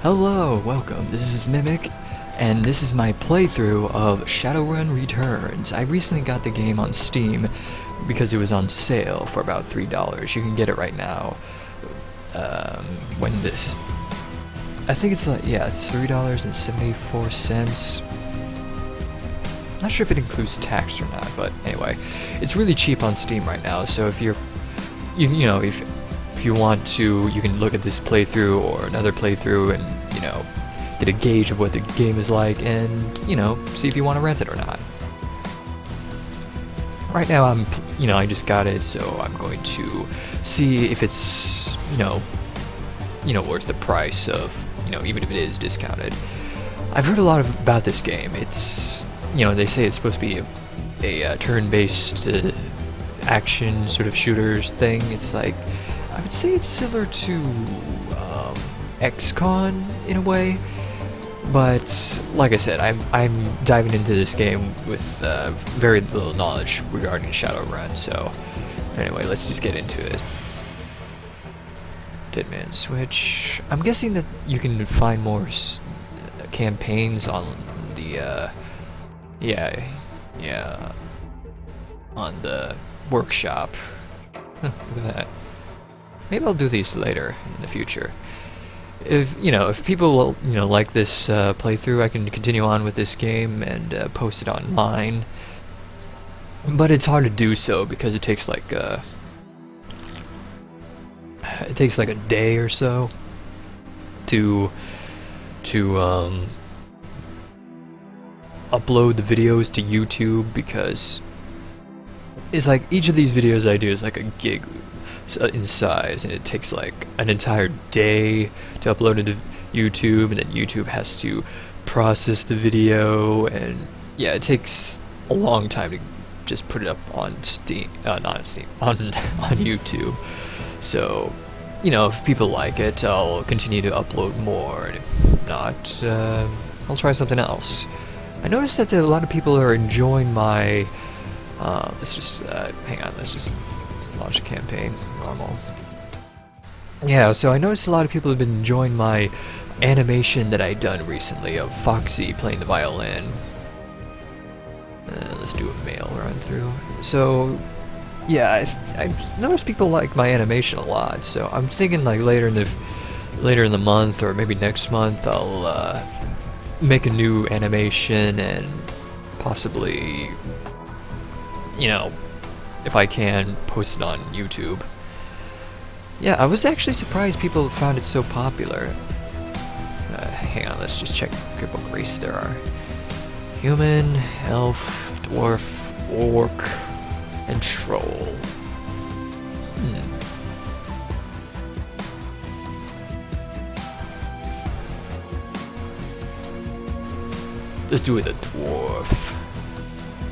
Hello, welcome. This is Mimic, and this is my playthrough of Shadowrun Returns. I recently got the game on Steam because it was on sale for about $3. You can get it right now. When this, I think it's like, yeah, it's $3.74. Not sure if it includes tax or not, but anyway, it's really cheap on Steam right now. So if you're, you know, if you want to, you can look at this playthrough or another playthrough and, you know, get a gauge of what the game is like and, you know, see if you want to rent it or not. Right now I just got it, so I'm going to see if it's, worth the price of, even if it is discounted. I've heard a lot about this game. It's, they say it's supposed to be a turn-based action sort of shooters thing. It's like, I would say it's similar to XCOM in a way, but like I said, I'm diving into this game with very little knowledge regarding Shadowrun. So anyway, let's just get into it. Dead Man Switch. I'm guessing that you can find more campaigns on the on the workshop. Look at that. Maybe I'll do these later in the future. If people like this playthrough, I can continue on with this game and post it online. But it's hard to do so because it takes like a day or so to upload the videos to YouTube, because it's like each of these videos I do is like a gig in size, and it takes like an entire day to upload it to YouTube, and then YouTube has to process the video, and yeah, it takes a long time to just put it up on Steam, not on Steam, on YouTube. So, if people like it, I'll continue to upload more, and if not, I'll try something else. I noticed that a lot of people are enjoying my, let's just launch a campaign, normal. Yeah, so I noticed a lot of people have been enjoying my animation that I'd done recently of Foxy playing the violin. Let's do a mail run through. So, yeah, I noticed people like my animation a lot, so I'm thinking like later in the month, or maybe next month, I'll make a new animation and possibly, if I can, post it on YouTube. Yeah, I was actually surprised people found it so popular. Hang on, let's just check what race there are. Human, elf, dwarf, orc, and troll. Let's do it, a dwarf.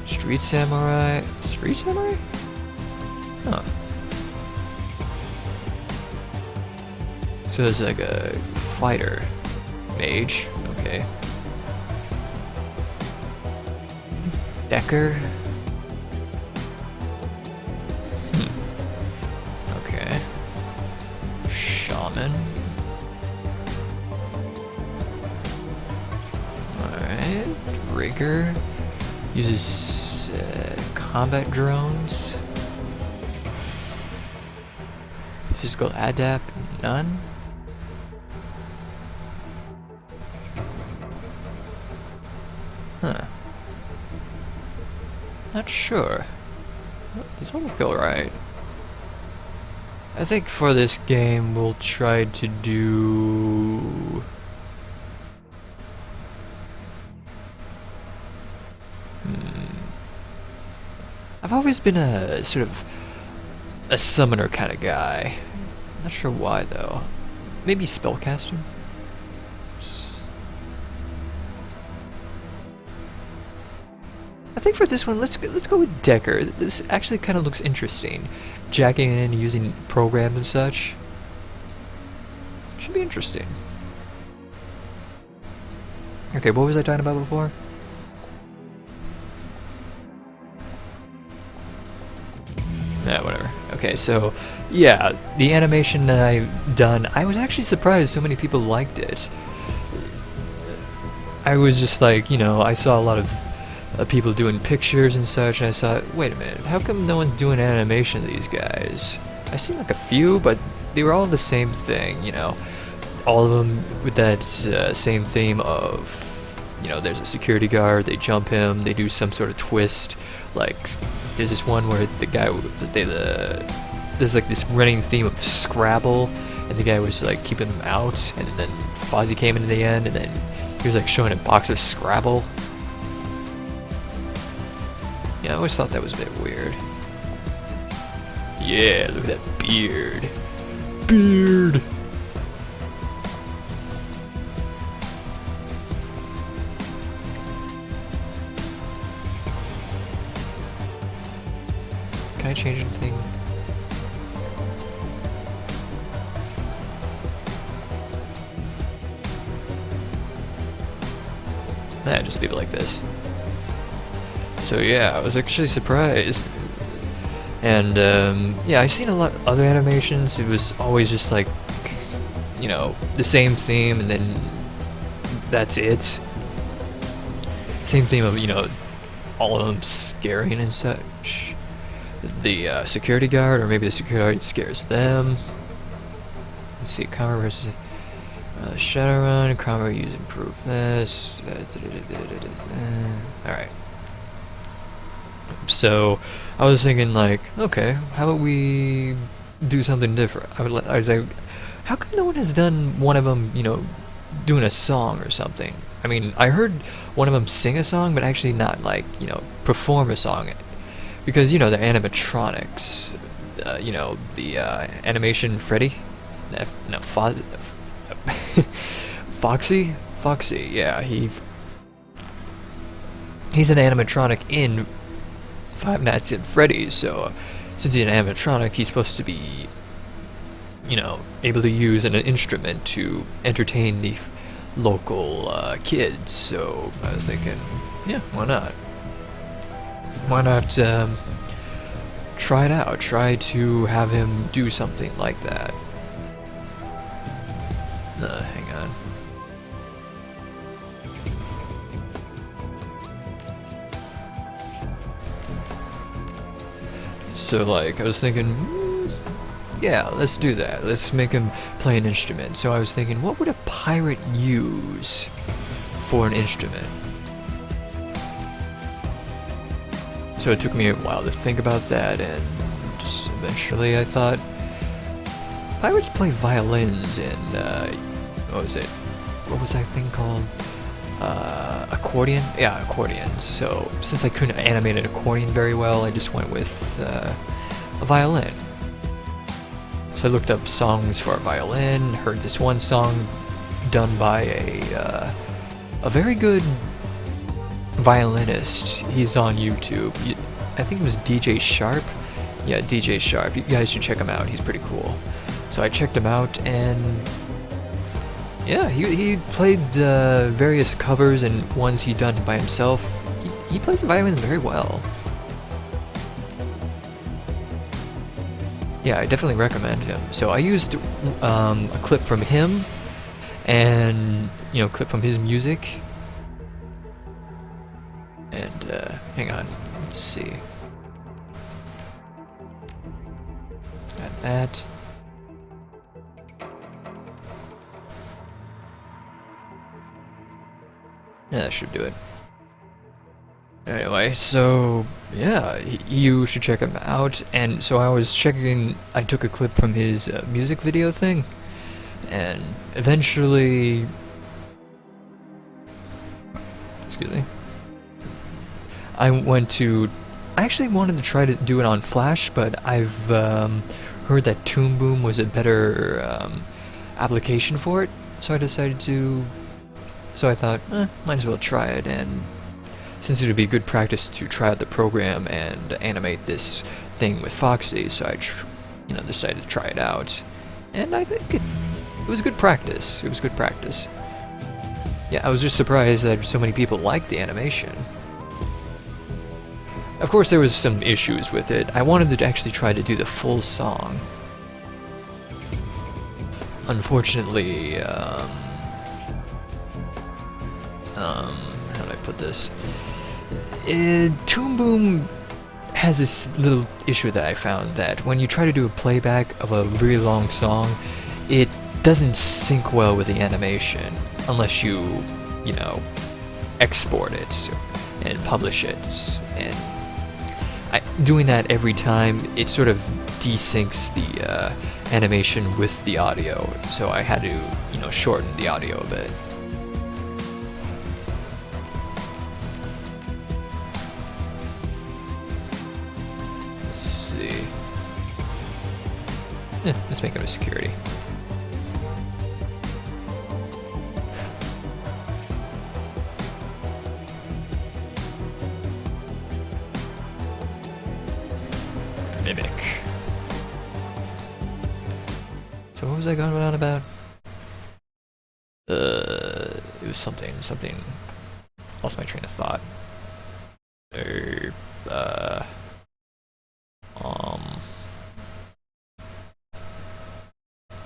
Street samurai? Street samurai? Huh. So it's like a fighter. Mage. Okay. Decker. Okay. Shaman. Alright. Rigger. Uses combat drones. Physical adapt, none. Huh. Not sure. These all look alright. I think for this game we'll try to do... I've always been a sort of a summoner kind of guy. Not sure why though. Maybe spellcaster? I think for this one, let's go with Decker. This actually kind of looks interesting. Jacking in, using programs and such. Should be interesting. Okay, what was I talking about before? Yeah, whatever. Okay, so yeah, the animation that I've done, I was actually surprised so many people liked it. I was just like, you know, I saw a lot of people doing pictures and such, and I thought, wait a minute, how come no one's doing animation of these guys? I seen like a few, but they were all the same thing, you know. All of them with that same theme of, you know, there's a security guard, they jump him, they do some sort of twist. Like, there's this one where the guy, there's like this running theme of Scrabble, and the guy was like keeping him out, and then Fozzie came in the end, and then he was like showing a box of Scrabble. Yeah, I always thought that was a bit weird. Yeah, look at that beard. Beard! Can I change anything? Nah, just leave it like this. So yeah, I was actually surprised. And yeah, I've seen a lot of other animations. It was always just like, you know, the same theme and then that's it. Same theme of, you know, all of them scaring and such. The security guard, or maybe the security guard scares them. Let's see, Karma versus Shadowrun, Karma use improve this. Alright. So, I was thinking like, okay, how about we do something different? I was like, how come no one has done one of them, you know, doing a song or something? I mean, I heard one of them sing a song, but actually not like, you know, perform a song. Because, you know, the animatronics, you know, the animation Freddy? No, Foxy? Foxy, yeah, he's an animatronic in Five Nights at Freddy's, so since he's an animatronic, he's supposed to be, you know, able to use an instrument to entertain the local kids, so I was thinking, yeah, why not? Why not try it out? Try to have him do something like that. Hang on. So, like, I was thinking, yeah, let's do that. Let's make him play an instrument. So I was thinking, what would a pirate use for an instrument? So it took me a while to think about that, and just eventually I thought, pirates play violins and, what was it? What was that thing called? Accordion? Yeah, accordions. So since I couldn't animate an accordion very well, I just went with a violin. So I looked up songs for a violin, heard this one song done by a very good violinist. He's on YouTube. I think it was DJ Sharp. Yeah, DJ Sharp. You guys should check him out. He's pretty cool. So I checked him out, and yeah, he played various covers and ones he'd done by himself. He plays the violin very well. Yeah, I definitely recommend him. So I used a clip from him, and you know, clip from his music. And hang on, let's see. Got that. Yeah, that should do it. Anyway, so yeah, you should check him out. And so I was checking, I took a clip from his music video thing, and eventually, excuse me, I actually wanted to try to do it on Flash, but I've heard that Toon Boom was a better application for it, so I decided to. So I thought, might as well try it, and since it would be good practice to try out the program and animate this thing with Foxy, so I, decided to try it out, and I think it was good practice. It was good practice. Yeah, I was just surprised that so many people liked the animation. Of course, there was some issues with it. I wanted to actually try to do the full song, unfortunately, how do I put this? Toon Boom has this little issue that I found, that when you try to do a playback of a really long song, it doesn't sync well with the animation unless you know, export it and publish it. And doing that every time, it sort of desyncs the animation with the audio, so I had to, you know, shorten the audio a bit. Let's see. Let's make it a security. Mimic. So what was I going on about? It was something. Lost my train of thought.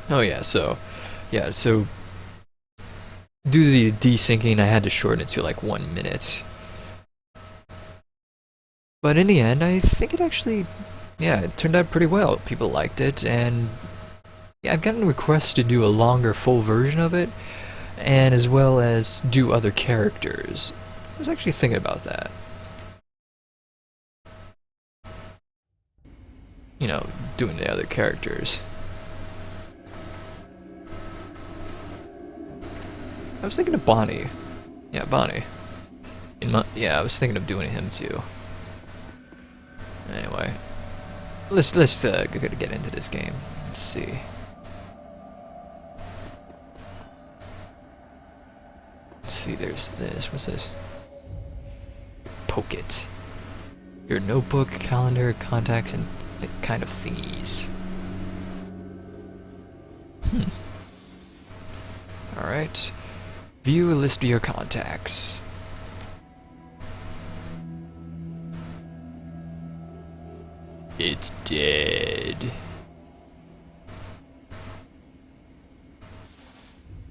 Oh yeah, so due to the desyncing, I had to shorten it to like 1 minute. But in the end, I think it actually, yeah, it turned out pretty well. People liked it, and yeah, I've gotten requests to do a longer full version of it, and as well as do other characters. I was actually thinking about that. You know, doing the other characters. I was thinking of Bonnie. Yeah, Bonnie. I was thinking of doing him too. Anyway, let's get into this game. Let's see. Let's see. There's this. What's this? Poke it. Your notebook, calendar, contacts, and kind of thingies. All right. View a list of your contacts. It's dead.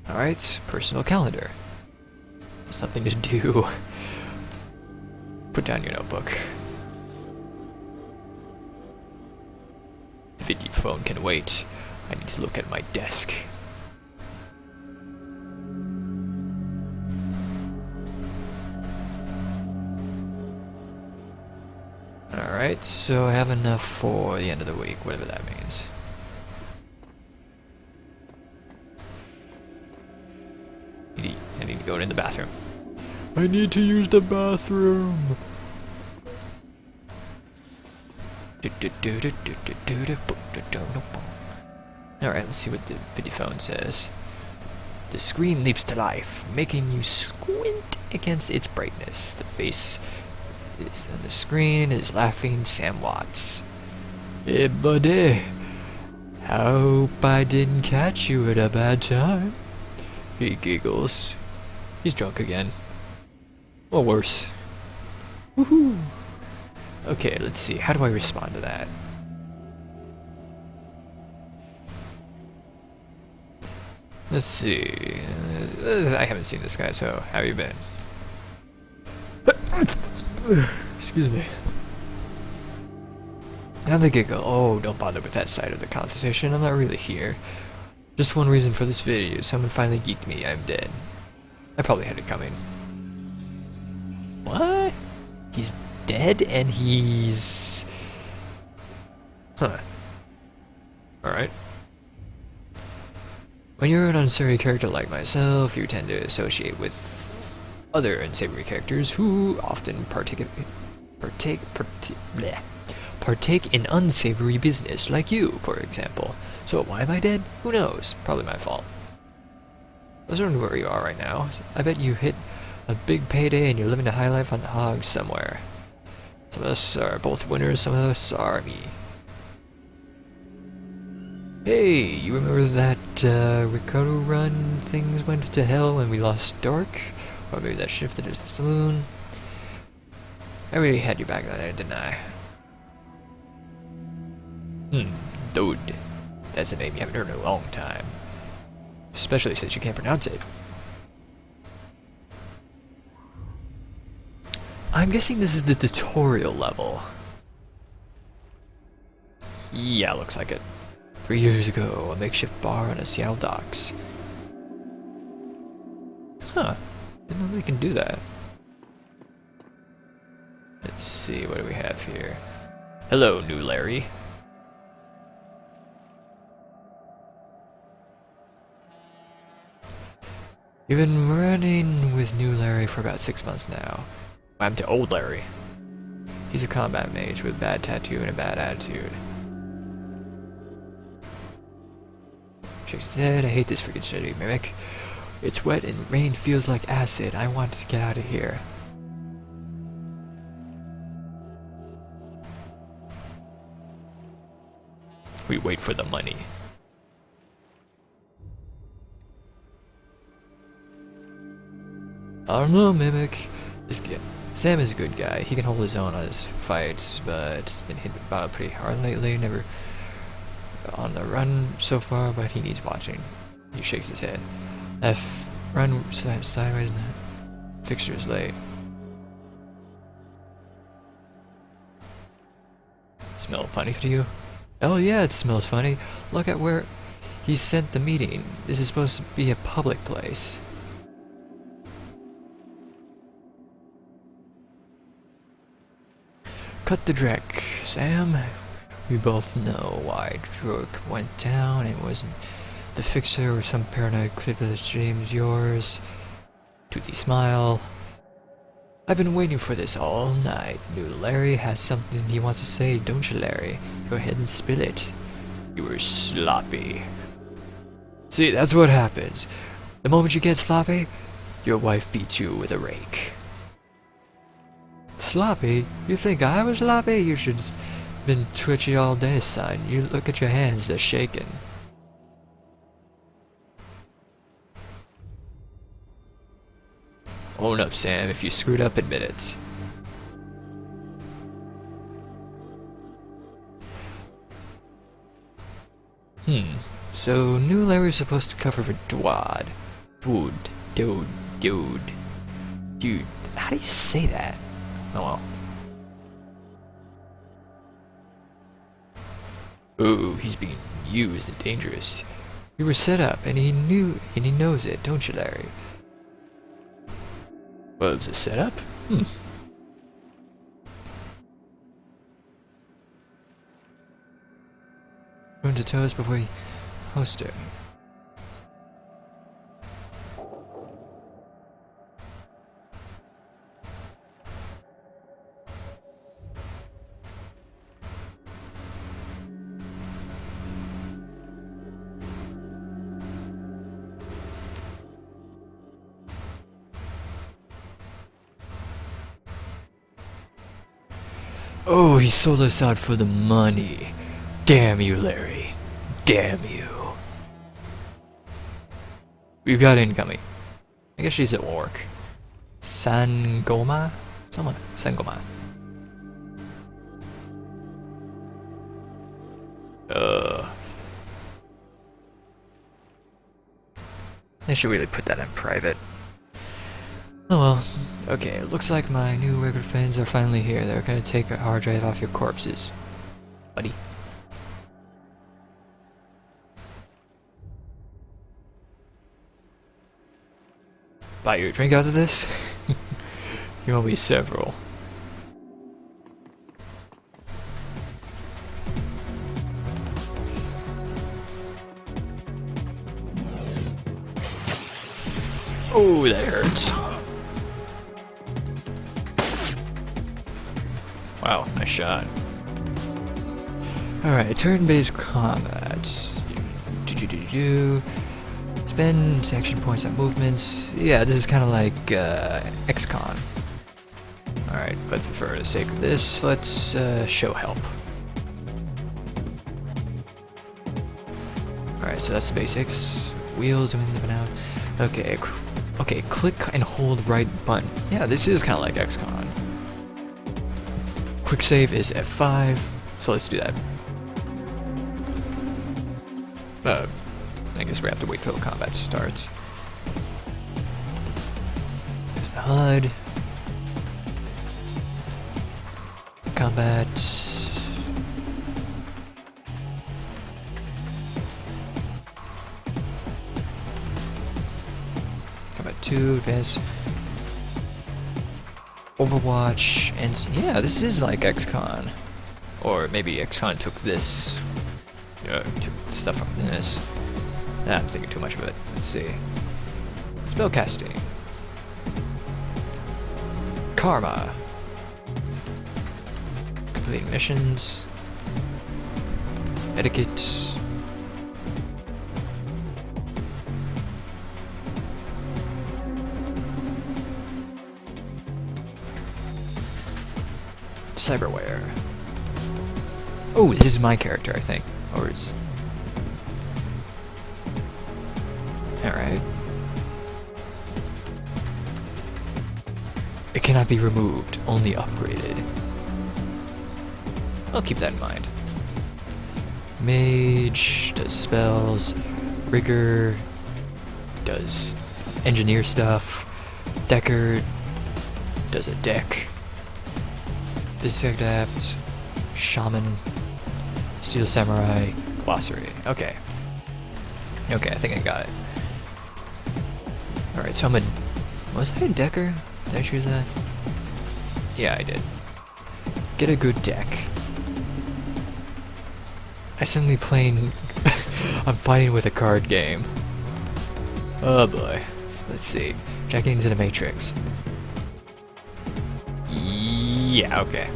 Alright, personal calendar. Something to do. Put down your notebook. The video phone can wait. I need to look at my desk. Alright, so I have enough for the end of the week, whatever that means. I need to go in the bathroom. I need to use the bathroom! Alright, let's see what the video phone says. The screen leaps to life, making you squint against its brightness. The face on the screen is laughing Sam Watts. Hey buddy, hope I didn't catch you at a bad time. He giggles. He's drunk again. Or worse. Woohoo! Okay, let's see, how do I respond to that? Let's see. I haven't seen this guy, so how have you been? Excuse me. Now they giggle. Oh, don't bother with that side of the conversation. I'm not really here. Just one reason for this video. Someone finally geeked me. I'm dead. I probably had it coming. What? He's dead and he's... Huh. Alright. When you're an unsavory character like myself, you tend to associate with other unsavory characters who often partake in unsavory business, like you, for example. So why am I dead? Who knows? Probably my fault. I was wondering where you are right now. I bet you hit a big payday and you're living a high life on the hogs somewhere. Some of us are both winners, some of us are me. Hey, you remember that Shadowrun things went to hell when we lost Dark? Or maybe that shifted to the saloon? I really had you back there, didn't I? Dude. That's a name you haven't heard in a long time. Especially since you can't pronounce it. I'm guessing this is the tutorial level. Yeah, looks like it. 3 years ago, a makeshift bar on the Seattle docks. Huh. Didn't know they can do that. Let's see, what do we have here? Hello, new Larry. You've been running with new Larry for about 6 months now. I'm to old Larry. He's a combat mage with a bad tattoo and a bad attitude. Shakes his head. I hate this freaking shitty mimic. It's wet and rain feels like acid. I want to get out of here. We wait for the money. I don't know, mimic. This kid, Sam is a good guy. He can hold his own on his fights, but it's been hit about pretty hard lately. Never on the run so far, but he needs watching. He shakes his head. I've run sideways and the fixture's late. Smell funny to you? Oh yeah, it smells funny. Look at where he sent the meeting. This is supposed to be a public place. Cut the dreck, Sam. We both know why Druk went down. It wasn't the fixer or some paranoid clip of the stream's yours. Toothy smile. I've been waiting for this all night. New Larry has something he wants to say, don't you, Larry? Go ahead and spill it. You were sloppy. See, that's what happens. The moment you get sloppy, your wife beats you with a rake. Sloppy? You think I was sloppy? You should have been twitchy all day, son. You look at your hands, they're shaking. Own up, Sam. If you screwed up, admit it. So new Larry's supposed to cover for Dwad. Dude. How do you say that? Oh well. Ooh, he's being used and dangerous. You were set up, and he knows it, don't you, Larry? Well, it was a setup? Going to toast before you host her. Oh, he sold us out for the money. Damn you, Larry. Damn you. We've got incoming. I guess she's at work. Sangoma? Sangoma. They should really put that in private. Oh well. Okay, looks like my new regular friends are finally here. They're gonna take a hard drive off your corpses. Buddy. Buy you a drink out of this? You owe me several. Oh, that hurts. Wow, nice shot. Alright, turn-based combat. Spend action points on movements. Yeah, this is kind of like XCOM. Alright, but for the sake of this, let's show help. Alright, so that's the basics. Wheels, in and out. Okay, click and hold right button. Yeah, this is kind of like XCOM. Quick save is F5, so let's do that. I guess we have to wait till combat starts. There's the HUD. Combat. Combat 2, advanced. Overwatch, and yeah, this is like XCOM. Or maybe XCOM took this, took stuff from this. Nah, I'm thinking too much of it. Let's see. Spellcasting. Karma. Completing missions. Etiquette. Cyberware. Oh, this is my character, I think. Or is... Alright. It cannot be removed, only upgraded. I'll keep that in mind. Mage does spells. Rigger does engineer stuff. Decker does a deck. Physics Adept, Shaman, Steel Samurai, Glossary. Okay. Okay, I think I got it. Alright, so I'm a... Was I a Decker? Did I choose that? Yeah, I did. Get a good deck. I suddenly playing... I'm fighting with a card game. Oh boy. Let's see. Checking into the Matrix. Yeah, okay.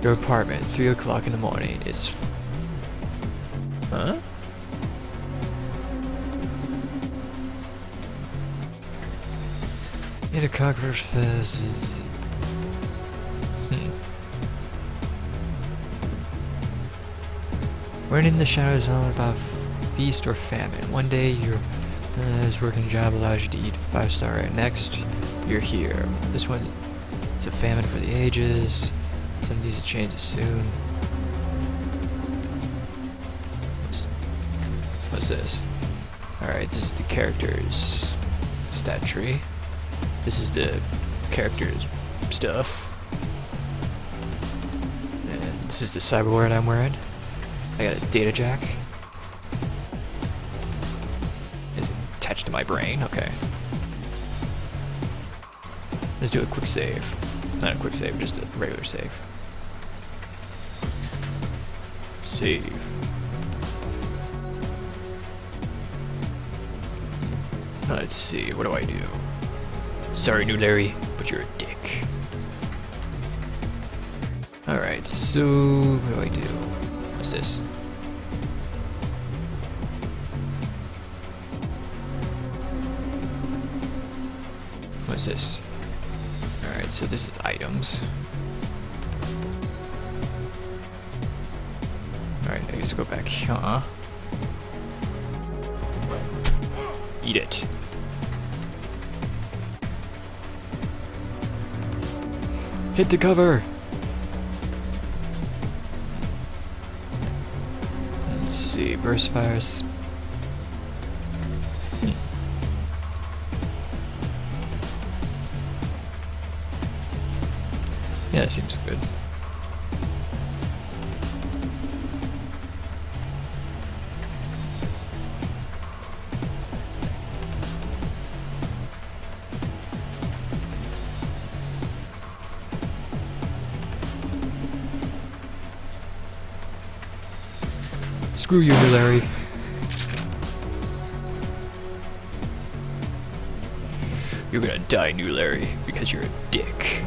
Your apartment, 3 o'clock in the morning. It's... Huh? In a cockroach fest. When in the shadows, all about feast or famine. One day your working job allows you to eat 5-star right next. You're here. This one, it's a famine for the ages. Some needs to change it soon. What's this? Alright, this is the character's stat tree. This is the character's stuff. And this is the cyberware that I'm wearing. I got a data jack. Is it attached to my brain? Okay. Let's do a quick save. Not a quick save, just a regular save. Save. Let's see, what do I do? Sorry, new Larry, but you're a dick. Alright, so what do I do? What's this? What's this? Alright, so this is items. Alright, now you just go back here. Eat it. Hit the cover! Let's see, burst fires. Yeah, that seems good. Screw you, new Larry. You're gonna die, new Larry, because you're a dick.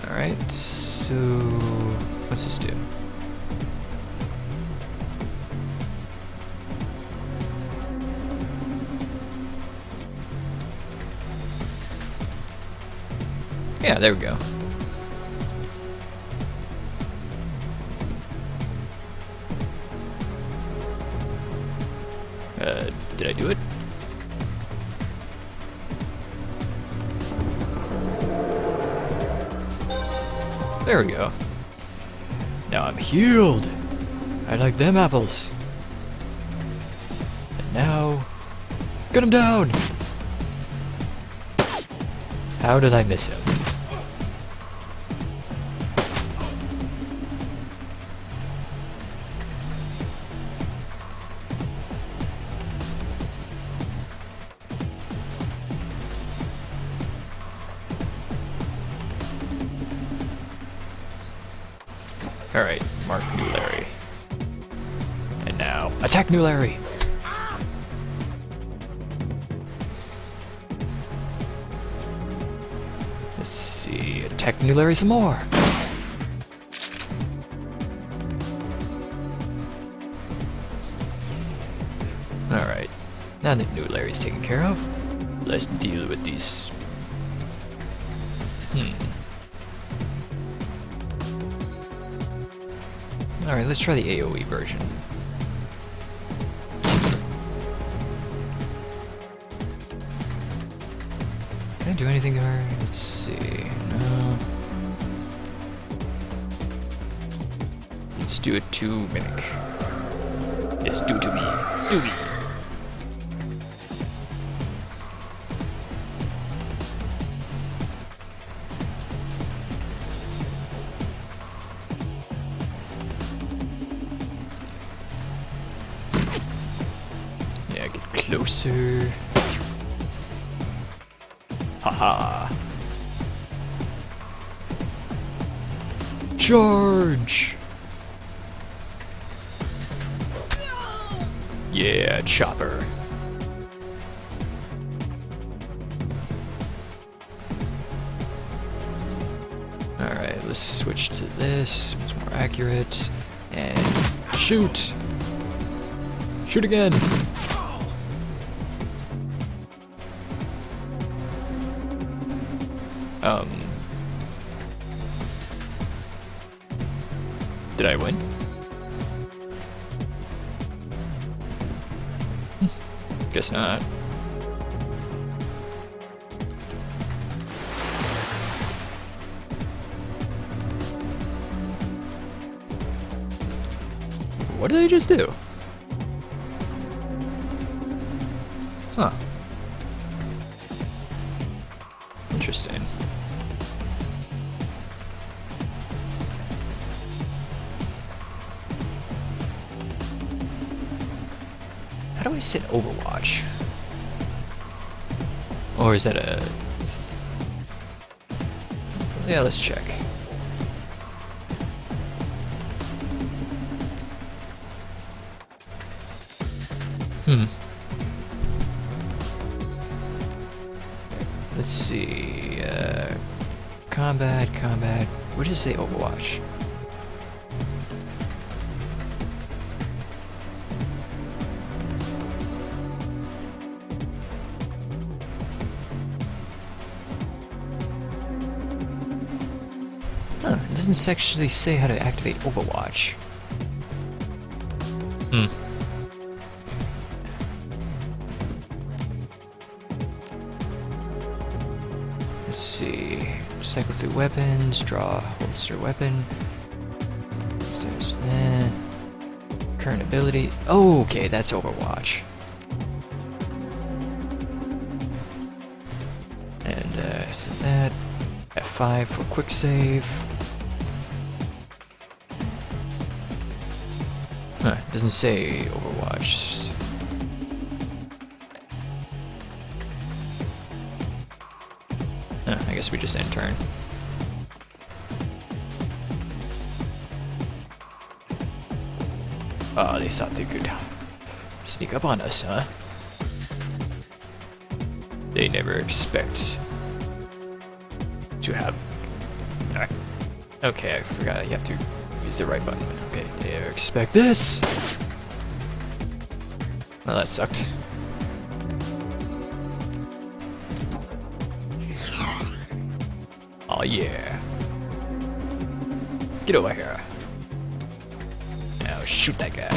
Alright, so... what's this do? Yeah, there we go. Did I do it? There we go. Now I'm healed. I like them apples. And now, get him down. How did I miss him? Alright, mark New Larry. And now, attack New Larry! Let's see, attack New Larry some more! Alright, now that New Larry's taken care of, let's deal with these. Alright, let's try the AoE version. Can I do anything to her? Let's see. No. Let's do it to Mimic. Yes, do to me. Do me. Yeah, get closer. Haha. Charge! Yeah, chopper. Alright, let's switch to this. It's more accurate. And shoot! Shoot again! Did I win? Guess not. What did I just do? Huh. Interesting. How do I sit Overwatch? Or is that a... Yeah, let's check. Let's see, combat, what does it say Overwatch? Huh, it doesn't actually say how to activate Overwatch. Let's see. Cycle through weapons, draw, holster weapon. So there's that. Current ability. Oh, okay, that's Overwatch. And so that. F5 for quick save. Huh, it doesn't say Overwatch. I guess we just end turn. Oh, they thought they could sneak up on us, huh? They never expect to have... Okay, I forgot you have to use the right button. Okay, they never expect this! Well, that sucked. Oh yeah. Get over here. Now shoot that guy.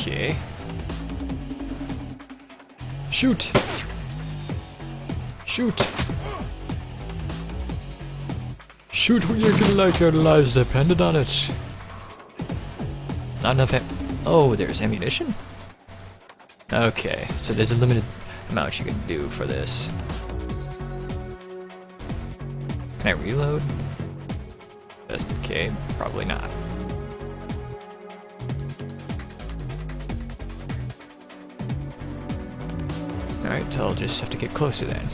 Okay. Shoot! Shoot! Shoot when you're gonna like your lives depended on it. Not enough oh, there's ammunition? Okay, so there's a limited amount you can do for this. Can I reload? Just okay, probably not. Alright, so I'll just have to get closer then.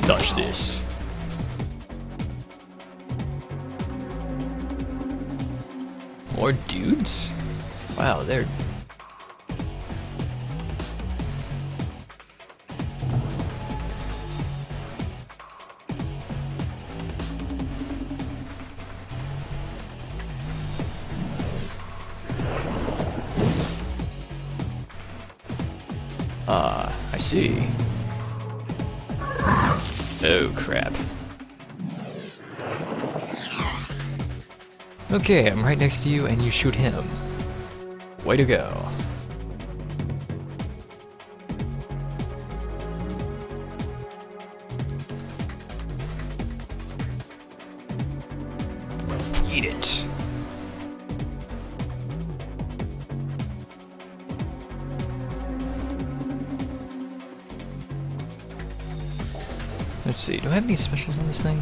Touch this. More dudes? Wow, they're... I see. Oh, crap. Okay, I'm right next to you and you shoot him. Way to go. Eat it. Let's see, do I have any specials on this thing?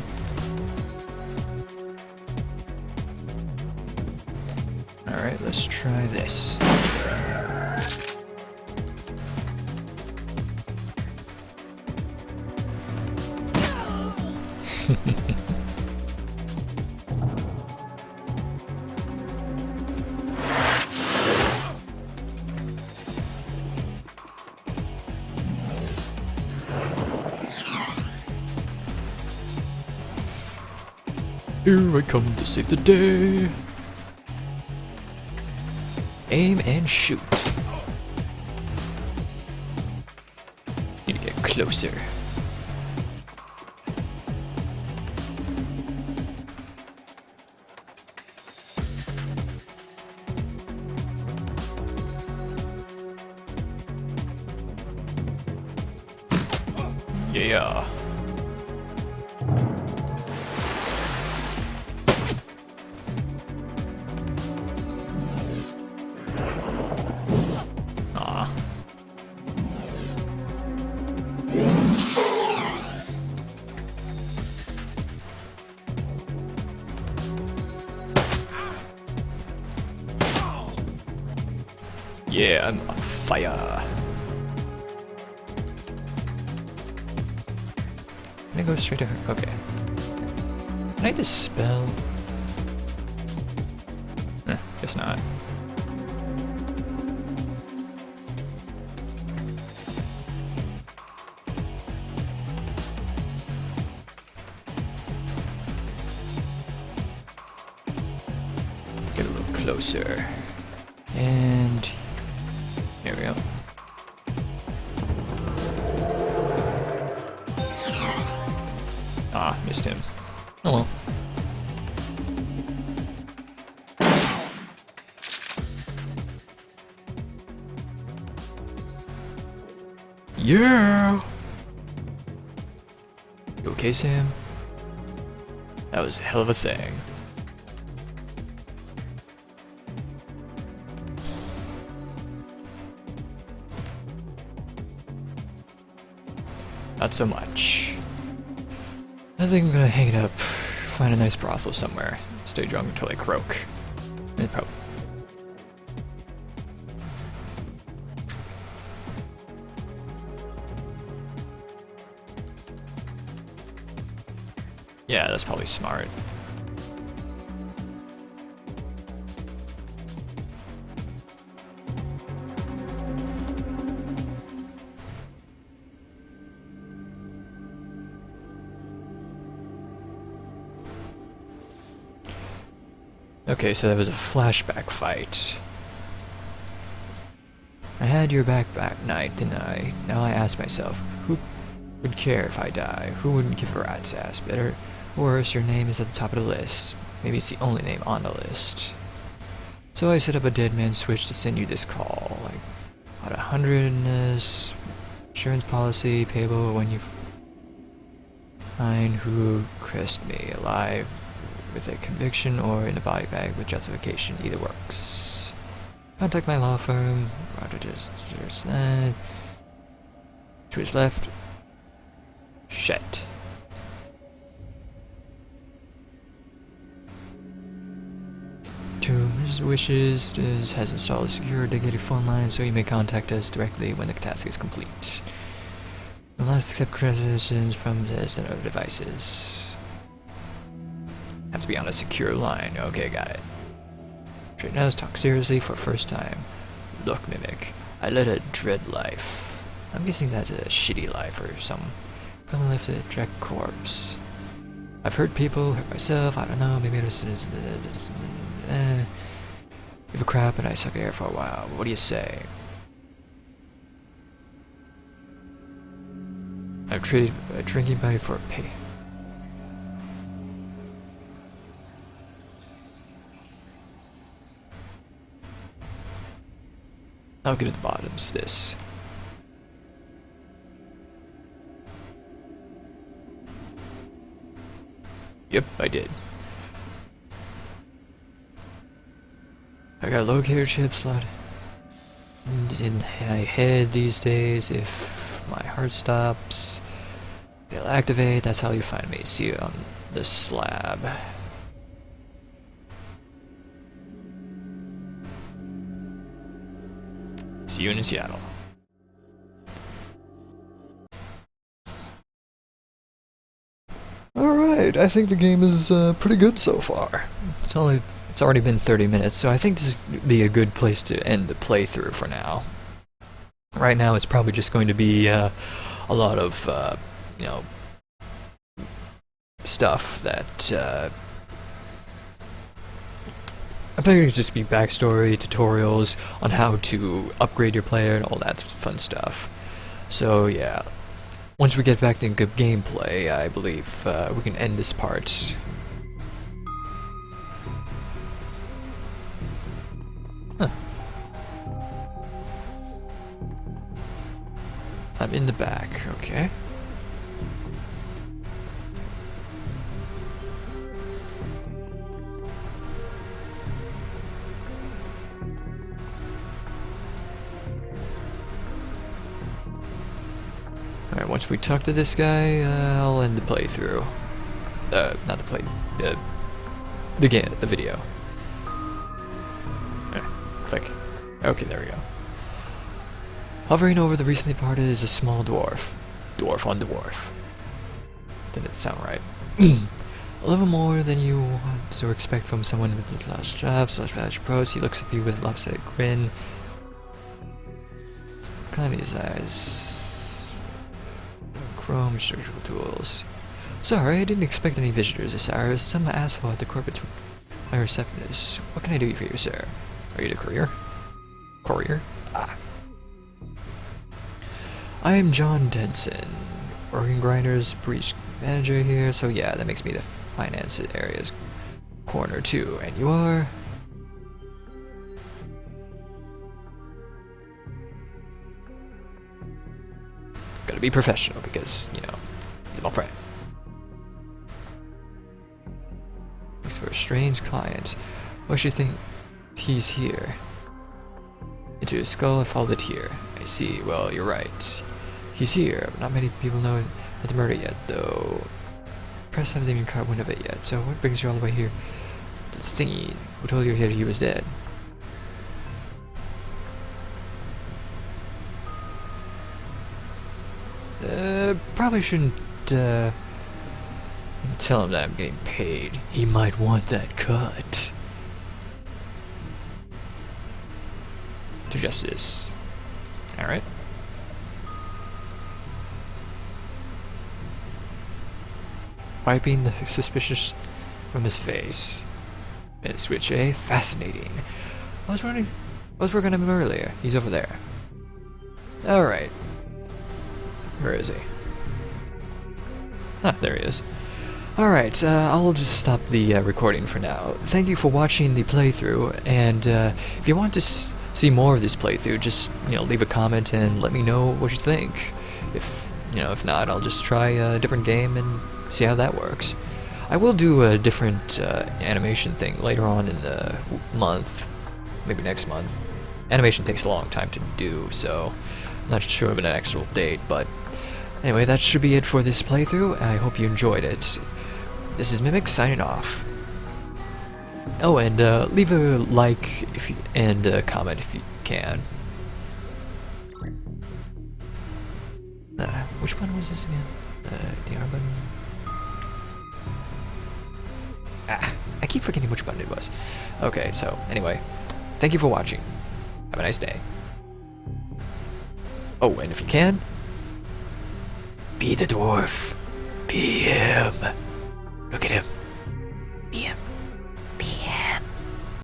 Alright, let's try this. Here I come to save the day. Aim and shoot. Need to get closer. Yeah. Yeah, I'm on fire. Can I go straight to her? Okay. Can I dispel? Guess not. Get a little closer. And here we go. Ah, missed him. Oh well. Yeah! You okay, Sam? That was a hell of a thing. Not so much. I think I'm gonna hang it up, find a nice brothel somewhere, stay drunk until I croak. And yeah, that's probably smart. Okay, so that was a flashback fight. I had your back that night, didn't I? Now I ask myself, who would care if I die? Who wouldn't give a rat's ass? Better or worse, your name is at the top of the list. Maybe it's the only name on the list. So I set up a dead man switch to send you this call. Like, about 100 in this insurance policy payable when you find who crest me, alive with a conviction or in a body bag with justification. Either works. Contact my law firm. Roger, just to his left. Shit. To his wishes, has installed a secure dedicated phone line so you may contact us directly when the task is complete. Will not accept credentials from this and other devices. Have to be on a secure line. Okay, got it. Straight now, let's talk seriously for first time. Look, Mimic, I led a dread life. I'm guessing that's a shitty life or some probably left a dread corpse. I've hurt people, hurt myself, I don't know, maybe this is give a crap and I suck air for a while. What do you say? I've traded a drinking buddy for a pay. I'll get at the bottoms of this. Yep, I did. I got a locator chip slot in my head these days. If my heart stops, it'll activate. That's how you find me. See you on the slab. See you in Seattle. Alright, I think the game is pretty good so far. It's already been 30 minutes, so I think this would be a good place to end the playthrough for now. Right now it's probably just going to be a lot of, you know, stuff that, I think it's just be backstory, tutorials on how to upgrade your player and all that fun stuff. So yeah, once we get back to good gameplay, I believe we can end this part. Huh. I'm in the back, okay. Alright, once we talk to this guy, I'll end the playthrough. Not the playthrough, the game, the video. Click. Okay, there we go. Hovering over the recently departed is a small dwarf. Dwarf on dwarf. Didn't sound right. A little more than you want to expect from someone with lost jobs, slash bad pros. He looks at you with a lopsided grin. Kind of his eyes. Chrome surgical tools. Sorry, I didn't expect any visitors this hour. Some asshole at the corporate my receptionist. What can I do for you, sir? Are you the courier? Courier? Ah. I am John Denson, Organ Grinders Breach Manager here, so yeah, that makes me the finance area's corner too. And you are? Gotta be professional because, you know, he's my friend. Looks for a strange client. What should you think he's here? Into his skull, I followed it here. I see, well, you're right. He's here, but not many people know about the murder yet, though. Press hasn't even caught wind of it yet, so what brings you all the way here? The thingy who told you that he was dead. Probably shouldn't, tell him that I'm getting paid. He might want that cut. To justice. Alright. Wiping the suspicious from his face. And switch A, fascinating. I was working on him earlier. He's over there. Alright. Where is he? Ah, there he is. Alright, I'll just stop the recording for now. Thank you for watching the playthrough, and if you want to see more of this playthrough, just, leave a comment and let me know what you think. If not, I'll just try a different game and see how that works. I will do a different animation thing later on in the month, maybe next month. Animation takes a long time to do, so I'm not sure of an actual date, but anyway, that should be it for this playthrough. I hope you enjoyed it. This is Mimic signing off. Oh, and leave a like and a comment if you can. Which one was this again? The R button? I keep forgetting which button it was. Okay, so anyway, thank you for watching. Have a nice day. Oh, and if you can, be the dwarf. Be him. Look at him.